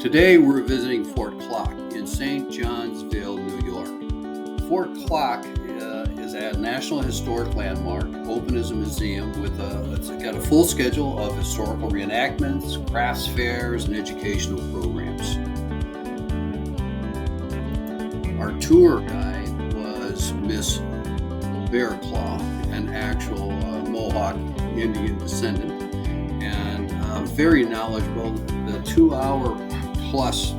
Today we're visiting Fort Klock in St. Johnsville, New York. Fort Klock is a National Historic Landmark, open as a museum it's got a full schedule of historical reenactments, crafts fairs, and educational programs. Our tour guide was Miss Bearclaw, an actual Mohawk Indian descendant, and very knowledgeable. The 2-hour plus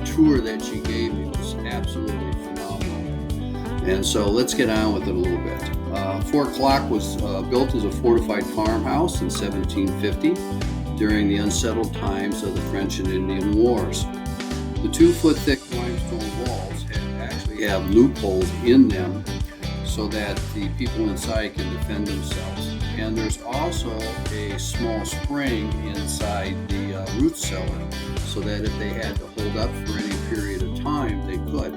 tour that she gave me was absolutely phenomenal. And so let's get on with it a little bit. Fort Klock was built as a fortified farmhouse in 1750 during the unsettled times of the French and Indian Wars. The 2-foot thick limestone walls actually have loopholes in them so that the people inside can defend themselves. And there's also a small spring inside the root cellar so that if they had to hold up for any period of time, they could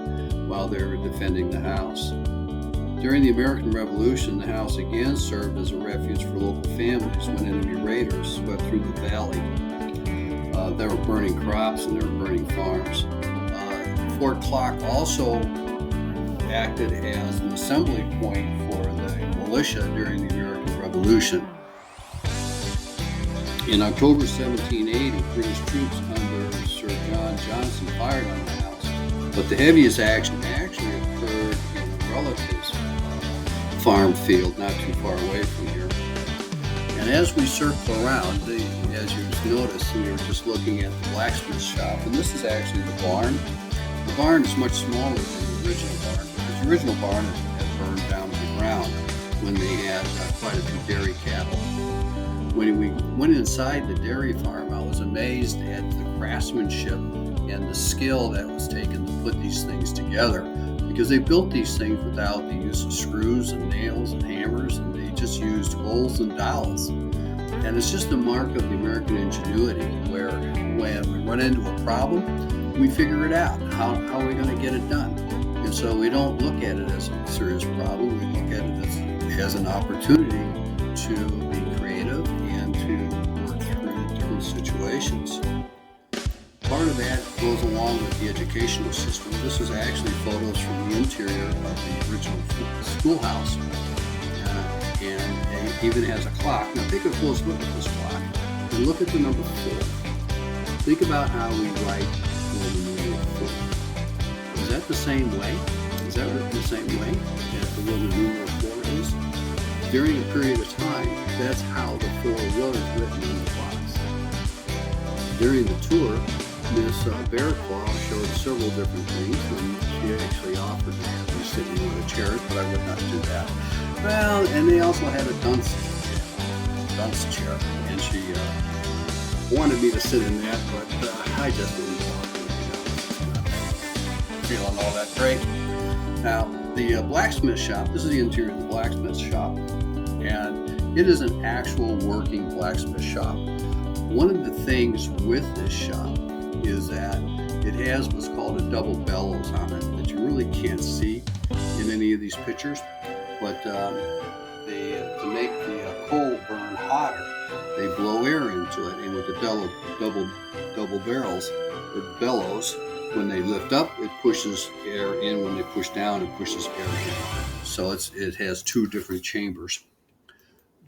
while they were defending the house. During the American Revolution, the house again served as a refuge for local families when enemy raiders swept through the valley. They were burning crops and they were burning farms. Fort Klock also acted as an assembly point for the militia during the American Revolution. In October 1780, British troops under Sir John Johnson fired on the house, but the heaviest action actually occurred in a relative's farm field not too far away from here. And as we circle around, as you notice, we were just looking at the blacksmith shop, and this is actually the barn. The barn is much smaller than the original barn, because the original barn had burned down to the ground when they had quite a few dairy cattle. When we went inside the dairy farm, I was amazed at the craftsmanship and the skill that was taken to put these things together, because they built these things without the use of screws and nails and hammers, and they just used holes and dowels. And it's just a mark of the American ingenuity, where when we run into a problem, we figure it out. How are we going to get it done? And so we don't look at it as a serious problem. We look at it as an opportunity to be creative and to work through different situations. Part of that goes along with the educational system. This is actually photos from the interior of the original schoolhouse. And it even has a clock. Now take a close look at this clock and look at the number 4. Think about how we write Roman numeral 4. Is that the same way? Is that written the same way as the Roman numeral 4 is? During a period of time, that's how the 4 was written in the clocks. During the tour, Miss Bearclaw showed several different things, and she actually offered to have me sitting on a chair, but I would not do that. Well, and they also had a dunce chair, and she wanted me to sit in that, but I just didn't want to. Feeling all that great. Now, the blacksmith shop, this is the interior of the blacksmith shop, and it is an actual working blacksmith shop. One of the things with this shop is that it has what's called a double bellows on it that you really can't see in any of these pictures, but to make the coal burn hotter, they blow air into it, and with the double barrels or bellows, when they lift up, it pushes air in. When they push down, it pushes air in. So it has 2 different chambers.